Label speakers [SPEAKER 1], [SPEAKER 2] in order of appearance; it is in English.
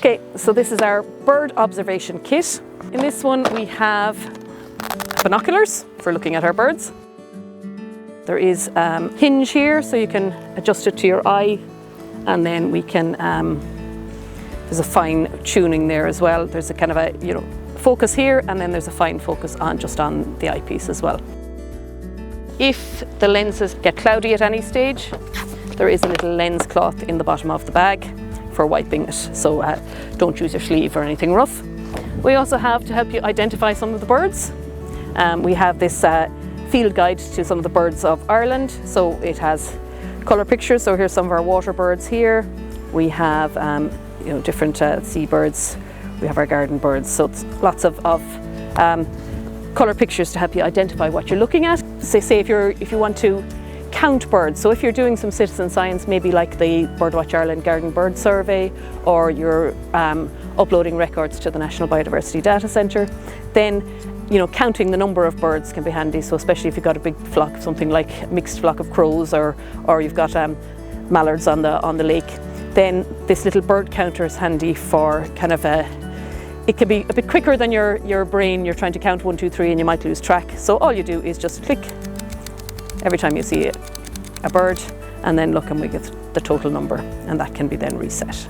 [SPEAKER 1] Okay, so this is our bird observation kit. In this one we have binoculars for looking at our birds. There is a hinge here so you can adjust it to your eye, and then we can, there's a fine tuning there as well. There's a kind of a, focus here, and then there's a fine focus just on the eyepiece as well. If the lenses get cloudy at any stage, there is a little lens cloth in the bottom of the bag for wiping it, so don't use your sleeve or anything rough. We also have, to help you identify some of the birds, we have this field guide to some of the birds of Ireland. So it has colour pictures, so here's some of our water birds here. We have different seabirds, we have our garden birds, so it's lots of colour pictures to help you identify what you're looking at. Say if you want to count birds, so if you're doing some citizen science, maybe like the Birdwatch Ireland Garden Bird Survey, or you're uploading records to the National Biodiversity Data Centre, then counting the number of birds can be handy. So especially if you've got a big flock, something like a mixed flock of crows, or you've got mallards on the lake, then this little bird counter is handy for kind of it can be a bit quicker than your brain. You're trying to count 1, 2, 3 and you might lose track. So all you do is just click every time you see a bird, and then look, and we get the total number, and that can be then reset.